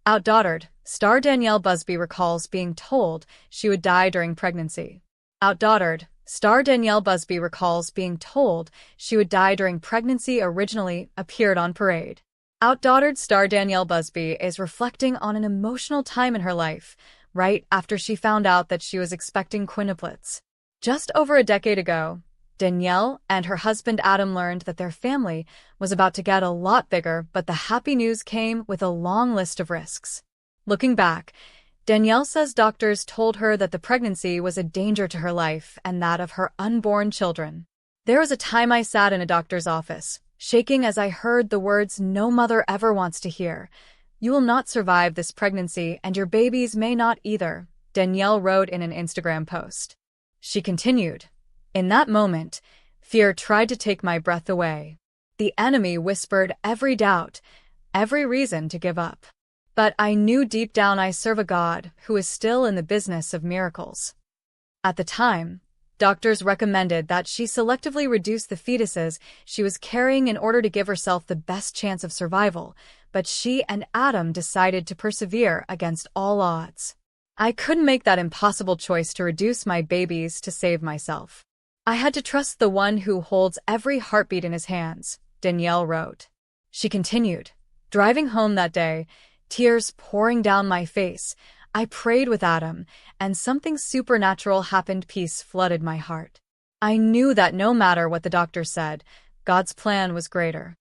OutDaughtered, star Danielle Busby recalls being told she would die during pregnancy. OutDaughtered, star Danielle Busby recalls being told she would die during pregnancy originally appeared on Parade. OutDaughtered star Danielle Busby is reflecting on an emotional time in her life, right after she found out that she was expecting quintuplets. Just over a decade ago, Danielle and her husband Adam learned that their family was about to get a lot bigger, but the happy news came with a long list of risks. Looking back, Danielle says doctors told her that the pregnancy was a danger to her life and that of her unborn children. "There was a time I sat in a doctor's office, shaking as I heard the words no mother ever wants to hear. You will not survive this pregnancy and your babies may not either," Danielle wrote in an Instagram post. She continued, "In that moment, fear tried to take my breath away. The enemy whispered every doubt, every reason to give up. But I knew deep down I serve a God who is still in the business of miracles." At the time, doctors recommended that she selectively reduce the fetuses she was carrying in order to give herself the best chance of survival, but she and Adam decided to persevere against all odds. "I couldn't make that impossible choice to reduce my babies to save myself. I had to trust the one who holds every heartbeat in his hands," Danielle wrote. She continued, "Driving home that day, tears pouring down my face, I prayed with Adam, and something supernatural happened. Peace flooded my heart. I knew that no matter what the doctor said, God's plan was greater."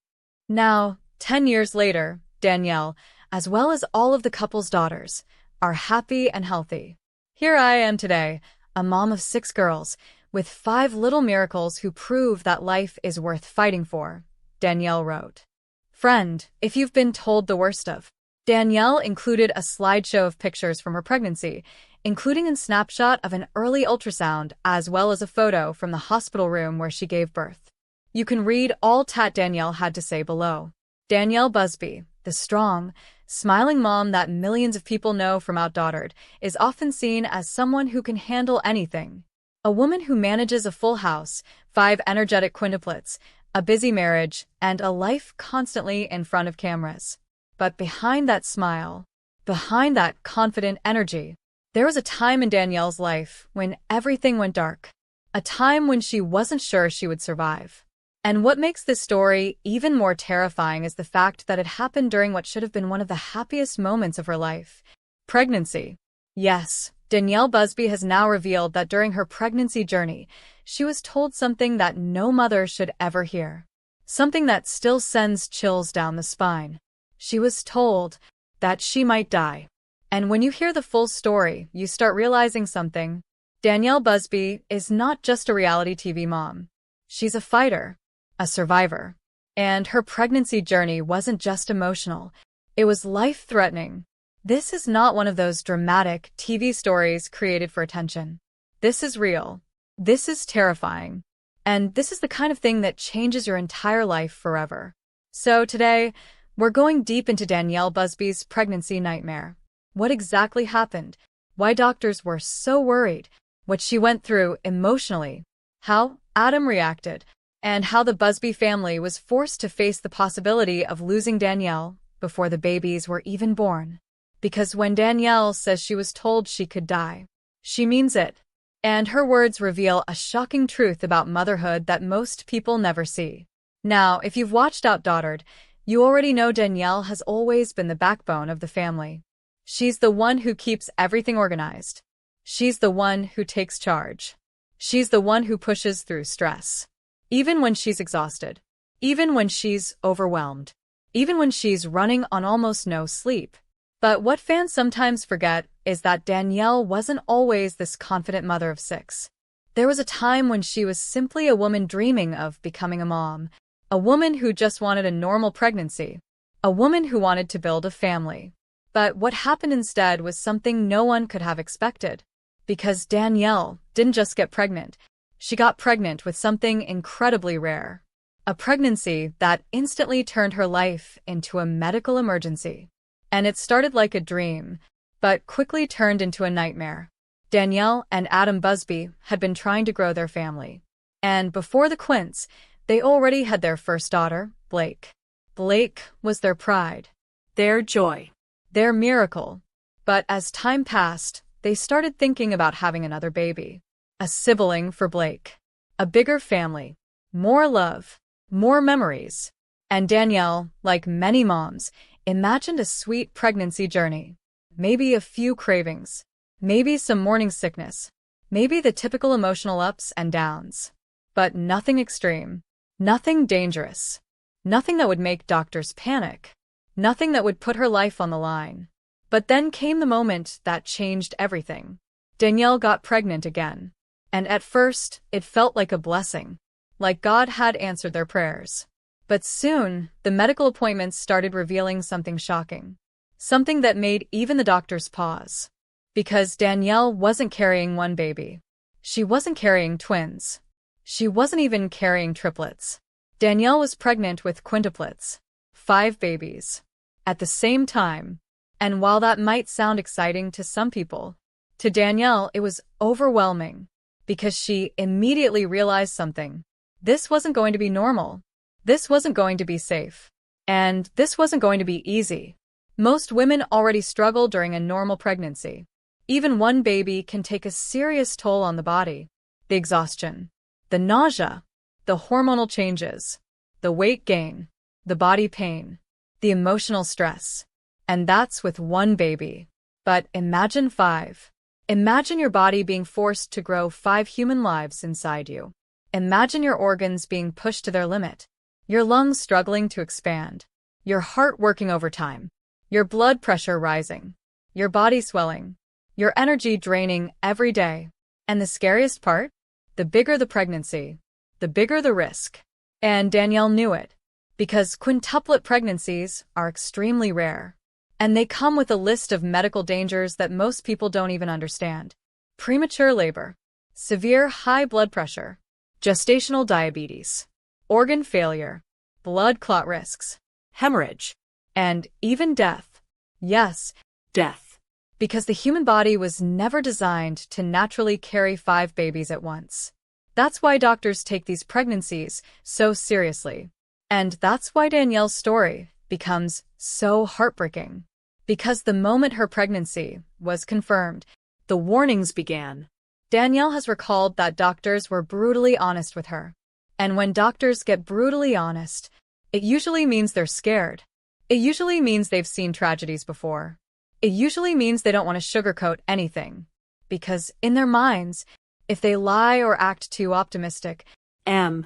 Now, 10 years later, Danielle, as well as all of the couple's daughters, are happy and healthy. "Here I am today, a mom of 6 girls, with 5 little miracles who prove that life is worth fighting for," Danielle wrote. Friend, if you've been told the worst of. Danielle included a slideshow of pictures from her pregnancy, including a snapshot of an early ultrasound as well as a photo from the hospital room where she gave birth. You can read all Danielle had to say below. Danielle Busby, the strong, smiling mom that millions of people know from OutDaughtered, is often seen as someone who can handle anything. A woman who manages a full house, 5 energetic quintuplets, a busy marriage, and a life constantly in front of cameras. But behind that smile, behind that confident energy, there was a time in Danielle's life when everything went dark. A time when she wasn't sure she would survive. And what makes this story even more terrifying is the fact that it happened during what should have been one of the happiest moments of her life: pregnancy. Yes, Danielle Busby has now revealed that during her pregnancy journey, she was told something that no mother should ever hear. Something that still sends chills down the spine. She was told that she might die. And when you hear the full story, you start realizing something. Danielle Busby is not just a reality TV mom. She's a fighter, a survivor. And her pregnancy journey wasn't just emotional, it was life-threatening. This is not one of those dramatic TV stories created for attention. This is real. This is terrifying. And this is the kind of thing that changes your entire life forever. So today, we're going deep into Danielle Busby's pregnancy nightmare. What exactly happened? Why doctors were so worried? What she went through emotionally? How Adam reacted? And how the Busby family was forced to face the possibility of losing Danielle before the babies were even born. Because when Danielle says she was told she could die, she means it. And her words reveal a shocking truth about motherhood that most people never see. Now, if you've watched OutDaughtered, you already know Danielle has always been the backbone of the family. She's the one who keeps everything organized. She's the one who takes charge. She's the one who pushes through stress. Even when she's exhausted. Even when she's overwhelmed. Even when she's running on almost no sleep. But what fans sometimes forget is that Danielle wasn't always this confident mother of 6. There was a time when she was simply a woman dreaming of becoming a mom. A woman who just wanted a normal pregnancy. A woman who wanted to build a family. But what happened instead was something no one could have expected. Because Danielle didn't just get pregnant. She got pregnant with something incredibly rare. A pregnancy that instantly turned her life into a medical emergency. And it started like a dream, but quickly turned into a nightmare. Danielle and Adam Busby had been trying to grow their family. And before the Quints, they already had their first daughter, Blake. Blake was their pride, their joy. their miracle. But as time passed, they started thinking about having another baby. A sibling for Blake. A bigger family. More love. More memories. And Danielle, like many moms, imagined a sweet pregnancy journey. Maybe a few cravings. Maybe some morning sickness. Maybe the typical emotional ups and downs. But nothing extreme. Nothing dangerous. Nothing that would make doctors panic. Nothing that would put her life on the line. But then came the moment that changed everything. Danielle got pregnant again. And at first, it felt like a blessing. Like God had answered their prayers. But soon, the medical appointments started revealing something shocking. Something that made even the doctors pause. Because Danielle wasn't carrying one baby. She wasn't carrying twins. She wasn't even carrying triplets. Danielle was pregnant with quintuplets. 5 babies. At the same time. And while that might sound exciting to some people, to Danielle it was overwhelming. Because she immediately realized something. This wasn't going to be normal. This wasn't going to be safe. And this wasn't going to be easy. Most women already struggle during a normal pregnancy. Even one baby can take a serious toll on the body. The exhaustion, the nausea, the hormonal changes, the weight gain, the body pain, the emotional stress. And that's with one baby. But imagine 5. Imagine your body being forced to grow 5 human lives inside you. Imagine your organs being pushed to their limit. Your lungs struggling to expand. Your heart working overtime. Your blood pressure rising. Your body swelling. Your energy draining every day. And the scariest part? The bigger the pregnancy, the bigger the risk. And Danielle knew it. Because quintuplet pregnancies are extremely rare. And they come with a list of medical dangers that most people don't even understand. Premature labor. Severe high blood pressure. Gestational diabetes. Organ failure. Blood clot risks. Hemorrhage. And even death. Yes, death. Because the human body was never designed to naturally carry 5 babies at once. That's why doctors take these pregnancies so seriously. And that's why Danielle's story becomes so heartbreaking. Because the moment her pregnancy was confirmed, the warnings began. Danielle has recalled that doctors were brutally honest with her. And when doctors get brutally honest, it usually means they're scared. It usually means they've seen tragedies before. It usually means they don't want to sugarcoat anything. Because in their minds, if they lie or act too optimistic, a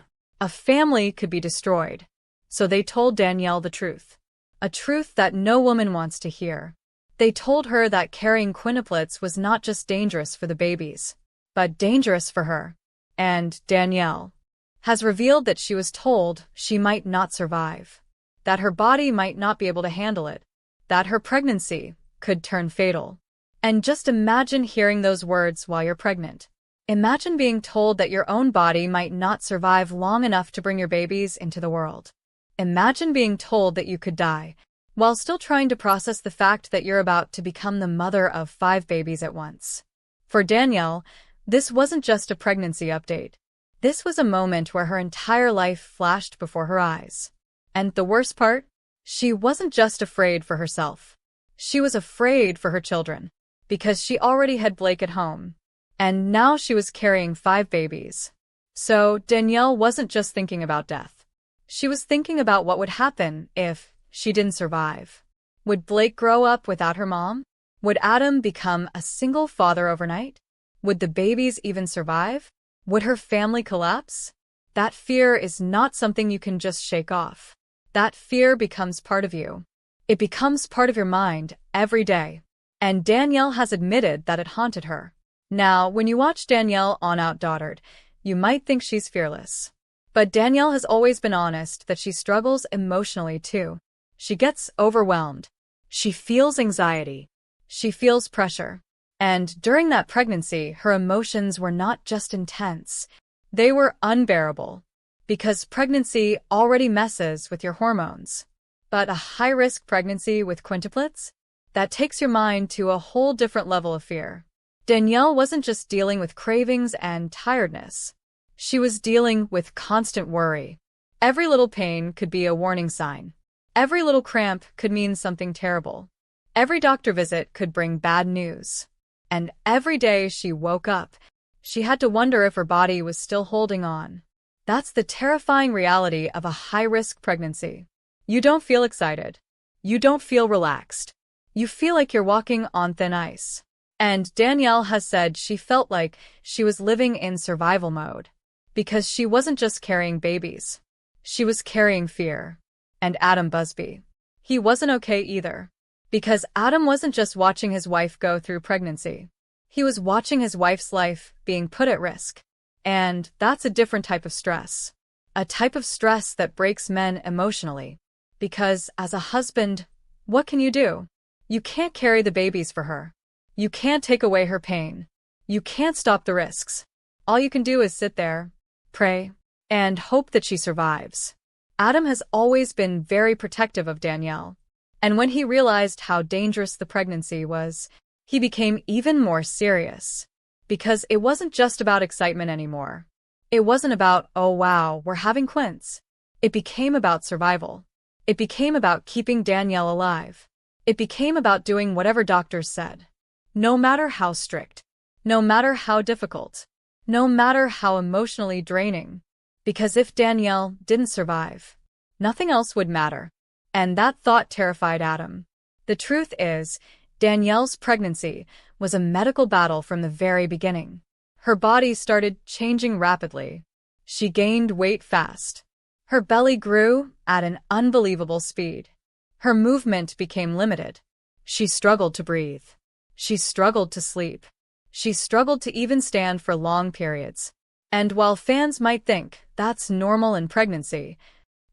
family could be destroyed. So they told Danielle the truth. A truth that no woman wants to hear. They told her that carrying quintuplets was not just dangerous for the babies, but dangerous for her. And Danielle has revealed that she was told she might not survive, that her body might not be able to handle it, that her pregnancy could turn fatal. And just imagine hearing those words while you're pregnant. Imagine being told that your own body might not survive long enough to bring your babies into the world. Imagine being told that you could die, while still trying to process the fact that you're about to become the mother of 5 babies at once. For Danielle, this wasn't just a pregnancy update. This was a moment where her entire life flashed before her eyes. And the worst part? She wasn't just afraid for herself. She was afraid for her children, because she already had Blake at home. And now she was carrying 5 babies. So Danielle wasn't just thinking about death. She was thinking about what would happen if she didn't survive. Would Blake grow up without her mom? Would Adam become a single father overnight? Would the babies even survive? Would her family collapse? That fear is not something you can just shake off. That fear becomes part of you. It becomes part of your mind every day. And Danielle has admitted that it haunted her. Now, when you watch Danielle on OutDaughtered, you might think she's fearless. But Danielle has always been honest that she struggles emotionally too. She gets overwhelmed. She feels anxiety. She feels pressure. And during that pregnancy, her emotions were not just intense. They were unbearable. Because pregnancy already messes with your hormones. But a high-risk pregnancy with quintuplets? That takes your mind to a whole different level of fear. Danielle wasn't just dealing with cravings and tiredness. She was dealing with constant worry. Every little pain could be a warning sign. Every little cramp could mean something terrible. Every doctor visit could bring bad news. And every day she woke up, she had to wonder if her body was still holding on. That's the terrifying reality of a high-risk pregnancy. You don't feel excited. You don't feel relaxed. You feel like you're walking on thin ice. And Danielle has said she felt like she was living in survival mode. Because she wasn't just carrying babies. She was carrying fear. And Adam Busby. He wasn't okay either. Because Adam wasn't just watching his wife go through pregnancy. He was watching his wife's life being put at risk. And that's a different type of stress. A type of stress that breaks men emotionally. Because as a husband, what can you do? You can't carry the babies for her. You can't take away her pain. You can't stop the risks. All you can do is sit there, pray, and hope that she survives. Adam has always been very protective of Danielle. And when he realized how dangerous the pregnancy was, he became even more serious. Because it wasn't just about excitement anymore. It wasn't about, oh wow, we're having Quints. It became about survival. It became about keeping Danielle alive. It became about doing whatever doctors said. No matter how strict. No matter how difficult. No matter how emotionally draining. Because if Danielle didn't survive, nothing else would matter. And that thought terrified Adam. The truth is, Danielle's pregnancy was a medical battle from the very beginning. Her body started changing rapidly. She gained weight fast. Her belly grew at an unbelievable speed. Her movement became limited. She struggled to breathe. She struggled to sleep. She struggled to even stand for long periods. And while fans might think that's normal in pregnancy,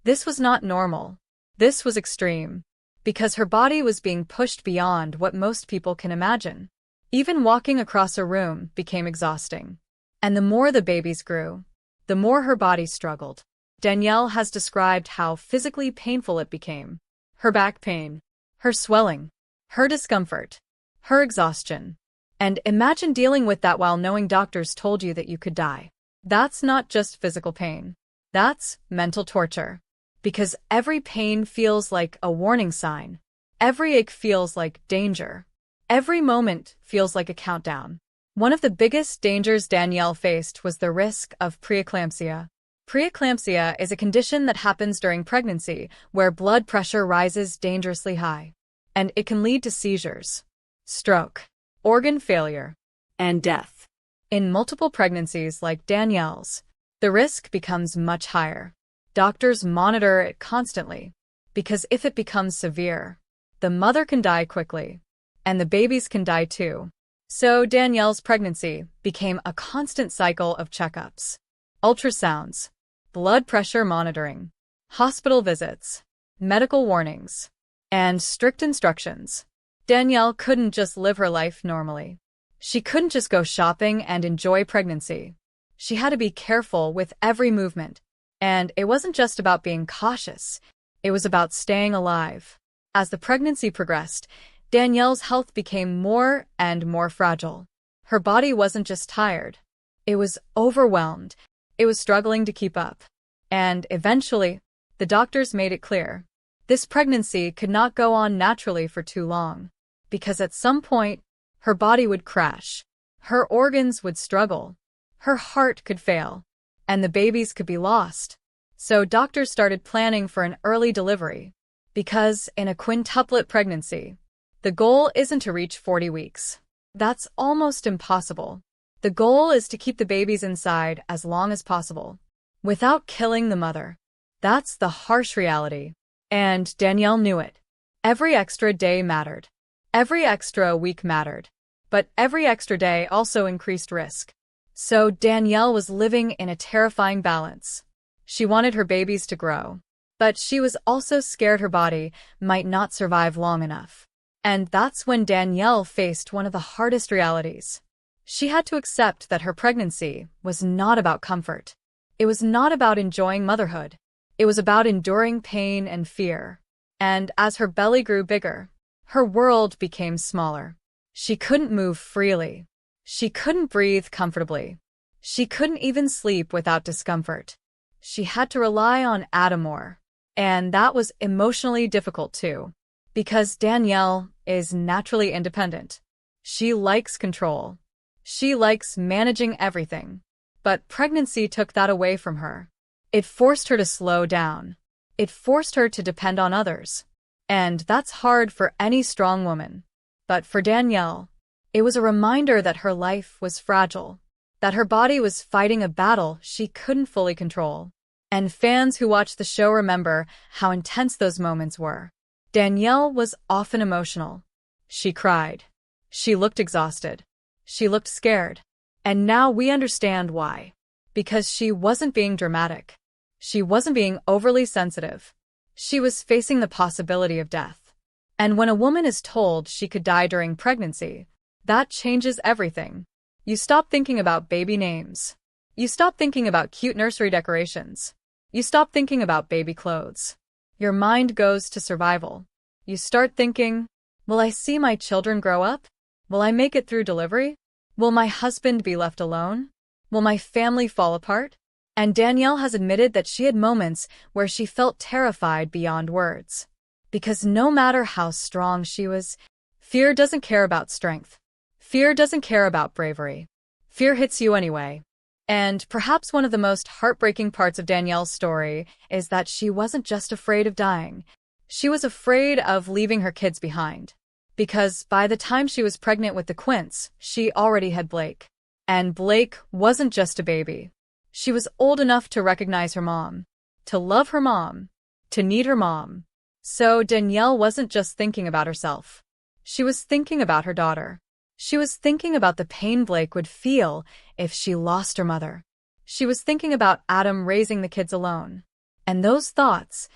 this was not normal. This was extreme. Because her body was being pushed beyond what most people can imagine. Even walking across a room became exhausting. And the more the babies grew, the more her body struggled. Danielle has described how physically painful it became. Her back pain, her swelling, her discomfort, her exhaustion. And imagine dealing with that while knowing doctors told you that you could die. That's not just physical pain. That's mental torture. Because every pain feels like a warning sign. Every ache feels like danger. Every moment feels like a countdown. One of the biggest dangers Danielle faced was the risk of preeclampsia. Preeclampsia is a condition that happens during pregnancy where blood pressure rises dangerously high. And it can lead to seizures, stroke, organ failure, and death. In multiple pregnancies like Danielle's, the risk becomes much higher. Doctors monitor it constantly, because if it becomes severe, the mother can die quickly, and the babies can die too. So Danielle's pregnancy became a constant cycle of checkups, ultrasounds, blood pressure monitoring, hospital visits, medical warnings, and strict instructions. Danielle couldn't just live her life normally. She couldn't just go shopping and enjoy pregnancy. She had to be careful with every movement. And it wasn't just about being cautious, it was about staying alive. As the pregnancy progressed, Danielle's health became more and more fragile. Her body wasn't just tired. It was overwhelmed. It was struggling to keep up. And eventually, the doctors made it clear. This pregnancy could not go on naturally for too long. Because at some point, her body would crash. Her organs would struggle. Her heart could fail. And the babies could be lost. So doctors started planning for an early delivery. Because in a quintuplet pregnancy, the goal isn't to reach 40 weeks. That's almost impossible. The goal is to keep the babies inside as long as possible, without killing the mother. That's the harsh reality. And Danielle knew it. Every extra day mattered. Every extra week mattered. But every extra day also increased risk. So Danielle was living in a terrifying balance. She wanted her babies to grow, but she was also scared her body might not survive long enough. And that's when Danielle faced one of the hardest realities. She had to accept that her pregnancy was not about comfort. It was not about enjoying motherhood. It was about enduring pain and fear. And as her belly grew bigger, her world became smaller. She couldn't move freely. She couldn't breathe comfortably. She couldn't even sleep without discomfort. She had to rely on Adam more. And that was emotionally difficult too. Because Danielle is naturally independent. She likes control. She likes managing everything. But pregnancy took that away from her. It forced her to slow down. It forced her to depend on others. And that's hard for any strong woman. But for Danielle, it was a reminder that her life was fragile, that her body was fighting a battle she couldn't fully control. And fans who watched the show remember how intense those moments were. Danielle was often emotional. She cried. She looked exhausted. She looked scared. And now we understand why. Because she wasn't being dramatic. She wasn't being overly sensitive. She was facing the possibility of death. And when a woman is told she could die during pregnancy, that changes everything. You stop thinking about baby names. You stop thinking about cute nursery decorations. You stop thinking about baby clothes. Your mind goes to survival. You start thinking, will I see my children grow up? Will I make it through delivery? Will my husband be left alone? Will my family fall apart? And Danielle has admitted that she had moments where she felt terrified beyond words. Because no matter how strong she was, fear doesn't care about strength. Fear doesn't care about bravery. Fear hits you anyway. And perhaps one of the most heartbreaking parts of Danielle's story is that she wasn't just afraid of dying. She was afraid of leaving her kids behind. Because by the time she was pregnant with the Quints, she already had Blake. And Blake wasn't just a baby. She was old enough to recognize her mom, to love her mom, to need her mom. So Danielle wasn't just thinking about herself. She was thinking about her daughter. She was thinking about the pain Blake would feel if she lost her mother. She was thinking about Adam raising the kids alone. And those thoughts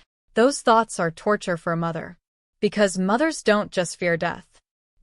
are torture for a mother. Because mothers don't just fear death.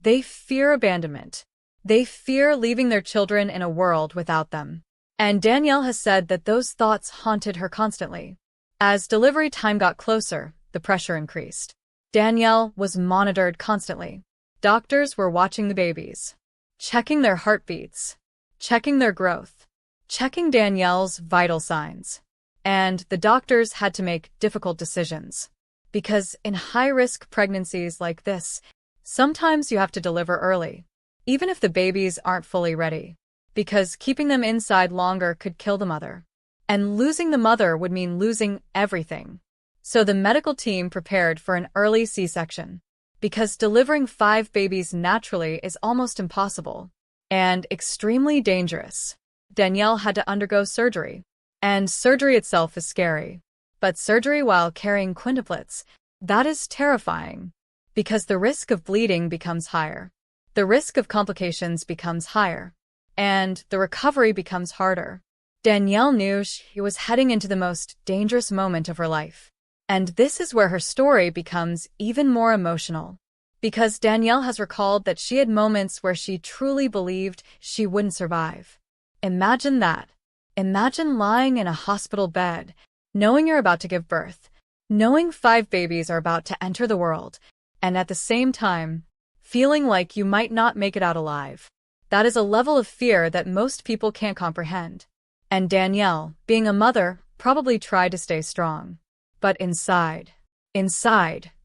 They fear abandonment. They fear leaving their children in a world without them. And Danielle has said that those thoughts haunted her constantly. As delivery time got closer, the pressure increased. Danielle was monitored constantly. Doctors were watching the babies, checking their heartbeats, checking their growth, checking Danielle's vital signs. And the doctors had to make difficult decisions. Because in high-risk pregnancies like this, sometimes you have to deliver early, even if the babies aren't fully ready. Because keeping them inside longer could kill the mother. And losing the mother would mean losing everything. So the medical team prepared for an early C-section. Because delivering 5 babies naturally is almost impossible and extremely dangerous. Danielle had to undergo surgery. And surgery itself is scary. But surgery while carrying quintuplets, that is terrifying. Because the risk of bleeding becomes higher. The risk of complications becomes higher. And the recovery becomes harder. Danielle knew she was heading into the most dangerous moment of her life. And this is where her story becomes even more emotional. Because Danielle has recalled that she had moments where she truly believed she wouldn't survive. Imagine that. Imagine lying in a hospital bed, knowing you're about to give birth, knowing 5 babies are about to enter the world, and at the same time, feeling like you might not make it out alive. That is a level of fear that most people can't comprehend. And Danielle, being a mother, probably tried to stay strong. But inside,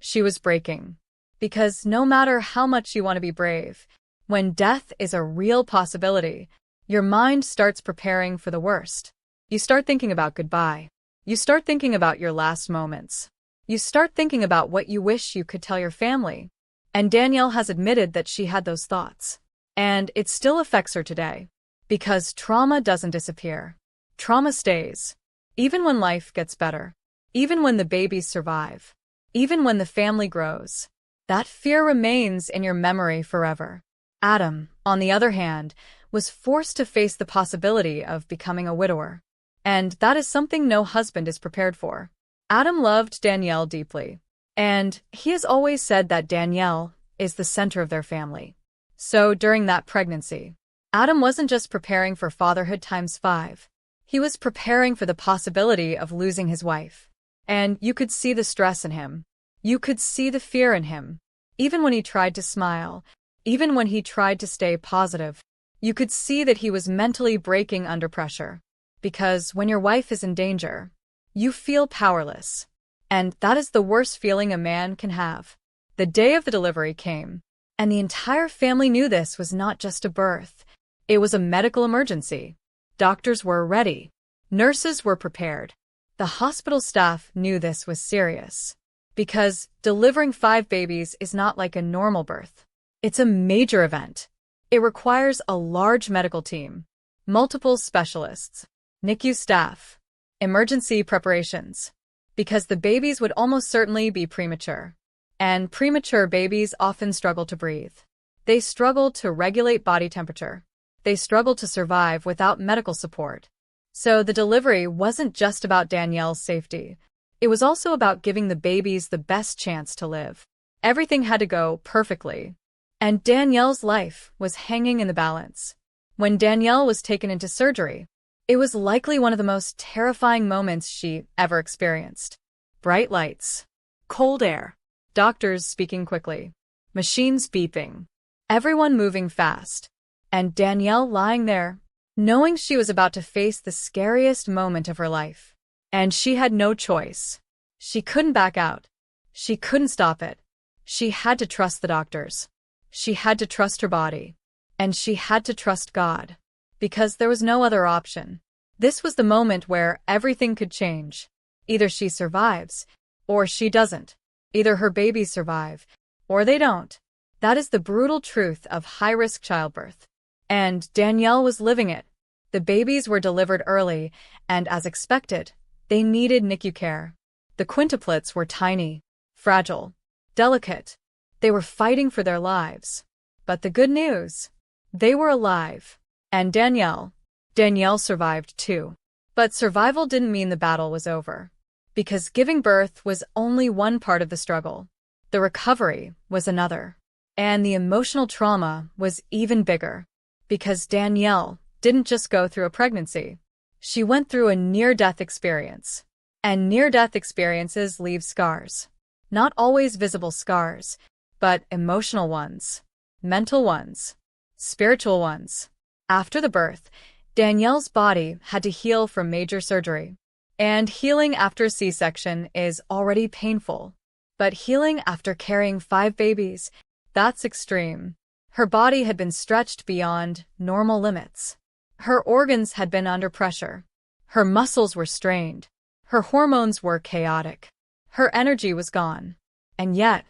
she was breaking. Because no matter how much you want to be brave, when death is a real possibility, your mind starts preparing for the worst. You start thinking about goodbye. You start thinking about your last moments. You start thinking about what you wish you could tell your family. And Danielle has admitted that she had those thoughts. And it still affects her today. Because trauma doesn't disappear. Trauma stays. Even when life gets better. Even when the babies survive. Even when the family grows. That fear remains in your memory forever. Adam, on the other hand, was forced to face the possibility of becoming a widower. And that is something no husband is prepared for. Adam loved Danielle deeply. And he has always said that Danielle is the center of their family. So during that pregnancy, Adam wasn't just preparing for fatherhood times 5. He was preparing for the possibility of losing his wife. And you could see the stress in him. You could see the fear in him. Even when he tried to smile, even when he tried to stay positive, you could see that he was mentally breaking under pressure. Because when your wife is in danger, you feel powerless. And that is the worst feeling a man can have. The day of the delivery came. And the entire family knew this was not just a birth. It was a medical emergency. Doctors were ready. Nurses were prepared. The hospital staff knew this was serious. Because delivering 5 babies is not like a normal birth. It's a major event. It requires a large medical team, multiple specialists, NICU staff, emergency preparations. Because the babies would almost certainly be premature. And premature babies often struggle to breathe. They struggle to regulate body temperature. They struggle to survive without medical support. So the delivery wasn't just about Danielle's safety. It was also about giving the babies the best chance to live. Everything had to go perfectly. And Danielle's life was hanging in the balance. When Danielle was taken into surgery, it was likely one of the most terrifying moments she ever experienced. Bright lights, cold air, doctors speaking quickly, machines beeping, everyone moving fast, and Danielle lying there, knowing she was about to face the scariest moment of her life. And she had no choice. She couldn't back out. She couldn't stop it. She had to trust the doctors. She had to trust her body. And she had to trust God. Because there was no other option. This was the moment where everything could change. Either she survives, or she doesn't. Either her babies survive, or they don't. That is the brutal truth of high-risk childbirth. And Danielle was living it. The babies were delivered early, and as expected, they needed NICU care. The quintuplets were tiny, fragile, delicate. They were fighting for their lives. But the good news, they were alive. And Danielle survived too. But survival didn't mean the battle was over. Because giving birth was only one part of the struggle. The recovery was another. And the emotional trauma was even bigger. Because Danielle didn't just go through a pregnancy. She went through a near-death experience. And near-death experiences leave scars. Not always visible scars, but emotional ones, mental ones, spiritual ones. After the birth, Danielle's body had to heal from major surgery. And healing after C-section is already painful. But healing after carrying 5 babies, that's extreme. Her body had been stretched beyond normal limits. Her organs had been under pressure. Her muscles were strained. Her hormones were chaotic. Her energy was gone. And yet,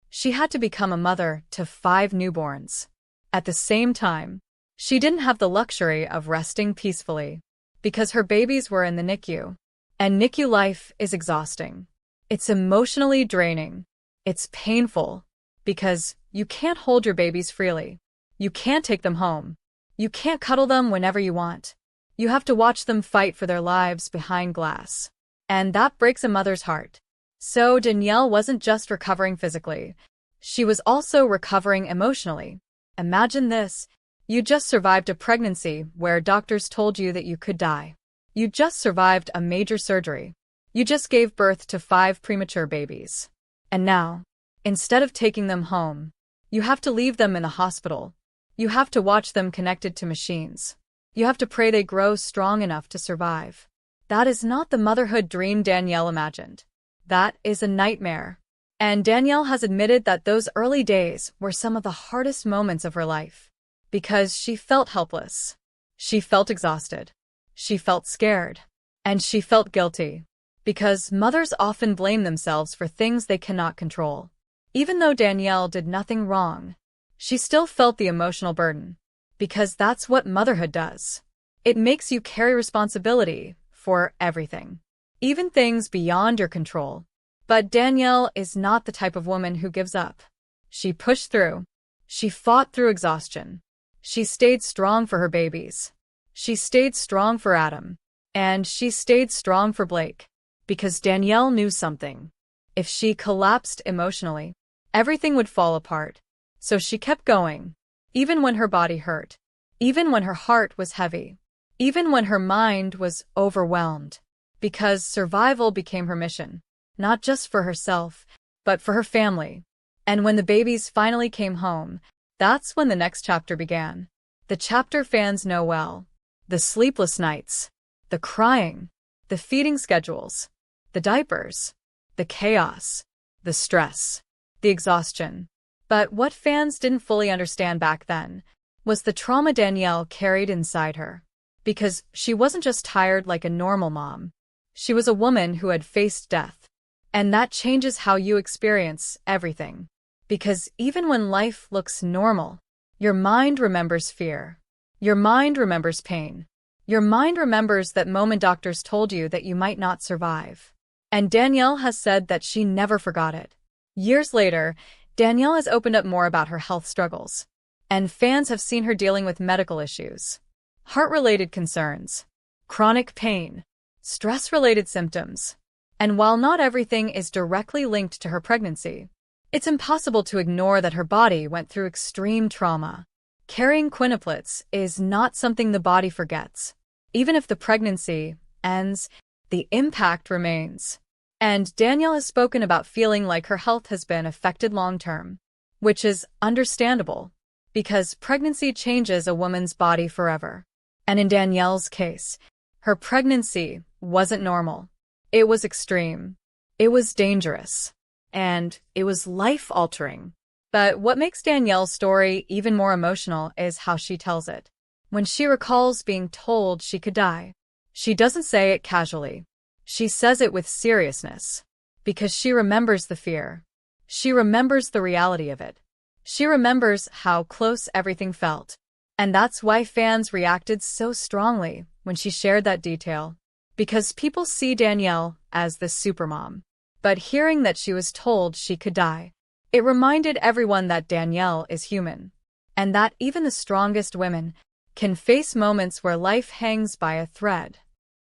she had to become a mother to 5 newborns. At the same time, she didn't have the luxury of resting peacefully. Because her babies were in the NICU. And NICU life is exhausting. It's emotionally draining. It's painful. Because you can't hold your babies freely. You can't take them home. You can't cuddle them whenever you want. You have to watch them fight for their lives behind glass. And that breaks a mother's heart. So Danielle wasn't just recovering physically. She was also recovering emotionally. Imagine this. You just survived a pregnancy where doctors told you that you could die. You just survived a major surgery. You just gave birth to 5 premature babies. And now, instead of taking them home, you have to leave them in the hospital. You have to watch them connected to machines. You have to pray they grow strong enough to survive. That is not the motherhood dream Danielle imagined. That is a nightmare. And Danielle has admitted that those early days were some of the hardest moments of her life. Because she felt helpless. She felt exhausted. She felt scared. And she felt guilty. Because mothers often blame themselves for things they cannot control. Even though Danielle did nothing wrong, she still felt the emotional burden. Because that's what motherhood does. It makes you carry responsibility for everything. Even things beyond your control. But Danielle is not the type of woman who gives up. She pushed through. She fought through exhaustion. She stayed strong for her babies. She stayed strong for Adam. And she stayed strong for Blake. Because Danielle knew something. If she collapsed emotionally, everything would fall apart. So she kept going. Even when her body hurt. Even when her heart was heavy. Even when her mind was overwhelmed. Because survival became her mission. Not just for herself, but for her family. And when the babies finally came home, that's when the next chapter began. The chapter fans know well. The sleepless nights. The crying. The feeding schedules. The diapers. The chaos. The stress. The exhaustion. But what fans didn't fully understand back then was the trauma Danielle carried inside her. Because she wasn't just tired like a normal mom. She was a woman who had faced death. And that changes how you experience everything. Because even when life looks normal, your mind remembers fear. Your mind remembers pain. Your mind remembers that moment doctors told you that you might not survive. And Danielle has said that she never forgot it. Years later, Danielle has opened up more about her health struggles. And fans have seen her dealing with medical issues, heart-related concerns, chronic pain, stress-related symptoms. And while not everything is directly linked to her pregnancy, it's impossible to ignore that her body went through extreme trauma. Carrying quintuplets is not something the body forgets. Even if the pregnancy ends, the impact remains. And Danielle has spoken about feeling like her health has been affected long-term, which is understandable, because pregnancy changes a woman's body forever. And in Danielle's case, her pregnancy wasn't normal. It was extreme. It was dangerous. And it was life-altering. But what makes Danielle's story even more emotional is how she tells it. When she recalls being told she could die, she doesn't say it casually. She says it with seriousness. Because she remembers the fear. She remembers the reality of it. She remembers how close everything felt. And that's why fans reacted so strongly when she shared that detail. Because people see Danielle as the supermom. But hearing that she was told she could die, it reminded everyone that Danielle is human. And that even the strongest women can face moments where life hangs by a thread.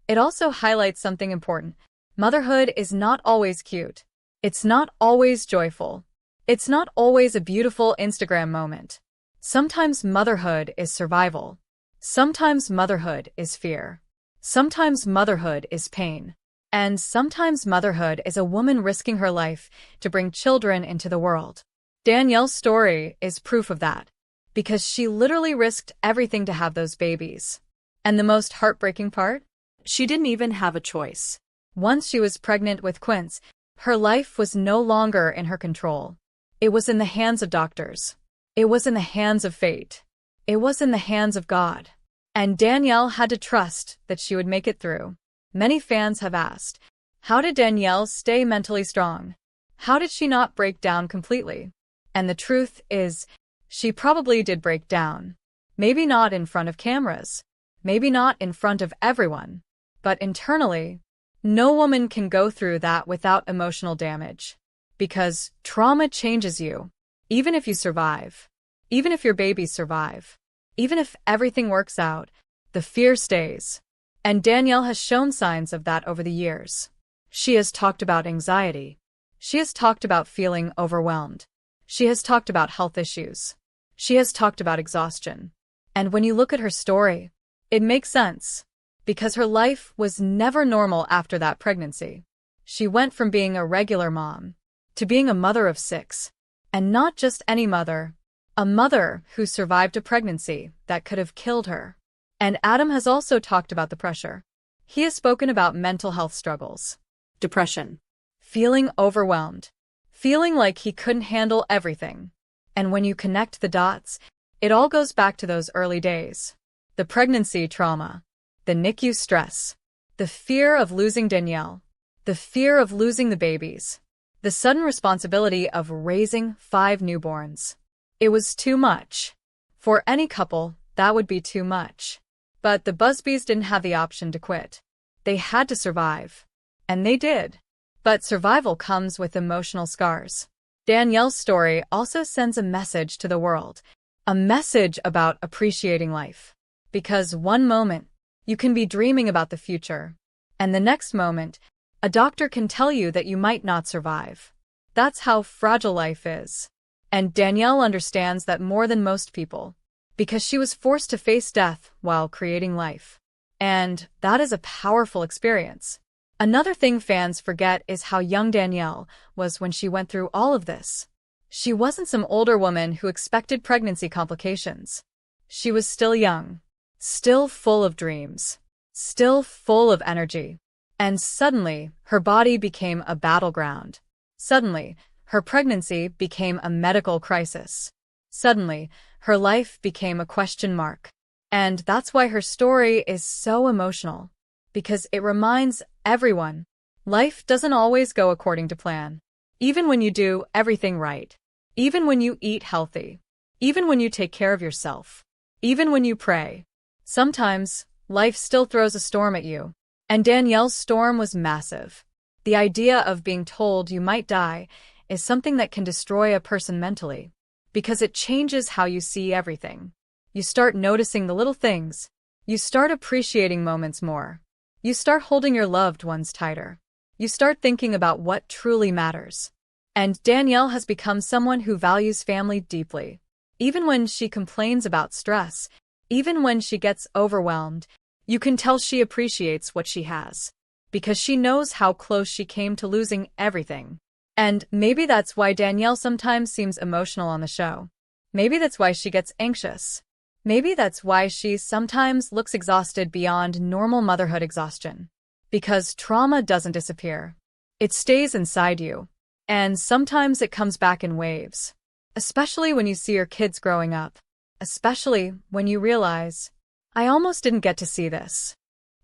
It also highlights something important. Motherhood is not always cute. It's not always joyful. It's not always a beautiful Instagram moment. Sometimes motherhood is survival. Sometimes motherhood is fear. Sometimes motherhood is pain. And sometimes motherhood is a woman risking her life to bring children into the world. Danielle's story is proof of that. Because she literally risked everything to have those babies. And the most heartbreaking part? She didn't even have a choice. Once she was pregnant with Quints, her life was no longer in her control. It was in the hands of doctors. It was in the hands of fate. It was in the hands of God. And Danielle had to trust that she would make it through. Many fans have asked, how did Danielle stay mentally strong? How did she not break down completely? And the truth is, she probably did break down. Maybe not in front of cameras. Maybe not in front of everyone. But internally, no woman can go through that without emotional damage. Because trauma changes you. Even if you survive. Even if your babies survive. Even if everything works out, the fear stays. And Danielle has shown signs of that over the years. She has talked about anxiety. She has talked about feeling overwhelmed. She has talked about health issues. She has talked about exhaustion. And when you look at her story, it makes sense. Because her life was never normal after that pregnancy. She went from being a regular mom to being a mother of 6. And not just any mother. A mother who survived a pregnancy that could have killed her. And Adam has also talked about the pressure. He has spoken about mental health struggles. Depression. Feeling overwhelmed. Feeling like he couldn't handle everything. And when you connect the dots, it all goes back to those early days. The pregnancy trauma. The NICU stress. The fear of losing Danielle. The fear of losing the babies. The sudden responsibility of raising 5 newborns. It was too much. For any couple, that would be too much. But the Busbys didn't have the option to quit. They had to survive. And they did. But survival comes with emotional scars. Danielle's story also sends a message to the world. A message about appreciating life. Because one moment, you can be dreaming about the future. And the next moment, a doctor can tell you that you might not survive. That's how fragile life is. And Danielle understands that more than most people. Because she was forced to face death while creating life. And that is a powerful experience. Another thing fans forget is how young Danielle was when she went through all of this. She wasn't some older woman who expected pregnancy complications. She was still young. Still full of dreams. Still full of energy. And suddenly, her body became a battleground. Suddenly, Her pregnancy became a medical crisis. Suddenly, her life became a question mark. And that's why her story is so emotional. Because it reminds everyone, life doesn't always go according to plan. Even when you do everything right. Even when you eat healthy. Even when you take care of yourself. Even when you pray. Sometimes, life still throws a storm at you. And Danielle's storm was massive. The idea of being told you might die is something that can destroy a person mentally. Because it changes how you see everything. You start noticing the little things. You start appreciating moments more. You start holding your loved ones tighter. You start thinking about what truly matters. And Danielle has become someone who values family deeply. Even when she complains about stress, even when she gets overwhelmed, you can tell she appreciates what she has. Because she knows how close she came to losing everything. And maybe that's why Danielle sometimes seems emotional on the show. Maybe that's why she gets anxious. Maybe that's why she sometimes looks exhausted beyond normal motherhood exhaustion. Because trauma doesn't disappear. It stays inside you. And sometimes it comes back in waves. Especially when you see your kids growing up. Especially when you realize, I almost didn't get to see this.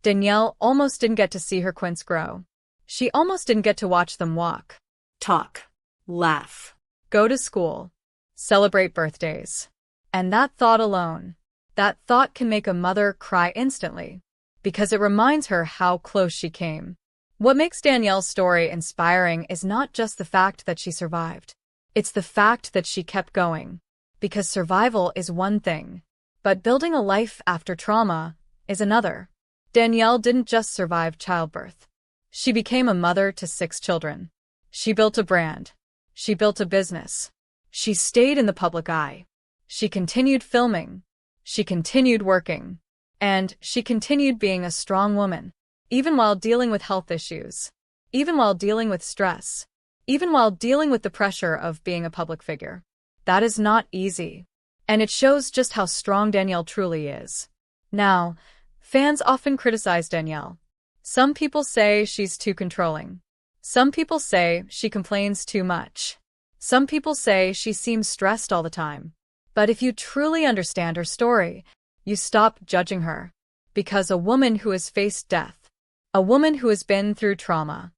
Danielle almost didn't get to see her Quints grow. She almost didn't get to watch them walk, talk, laugh, go to school, celebrate birthdays. And that thought alone, that thought can make a mother cry instantly. Because it reminds her how close she came. What makes Danielle's story inspiring is not just the fact that she survived. It's the fact that she kept going. Because survival is one thing, but building a life after trauma is another. Danielle didn't just survive childbirth. She became a mother to 6 children. She built a brand. She built a business. She stayed in the public eye. She continued filming. She continued working. And she continued being a strong woman. Even while dealing with health issues. Even while dealing with stress. Even while dealing with the pressure of being a public figure. That is not easy. And it shows just how strong Danielle truly is. Now, fans often criticize Danielle. Some people say she's too controlling. Some people say she complains too much. Some people say she seems stressed all the time. But if you truly understand her story, you stop judging her. Because a woman who has faced death, a woman who has been through trauma,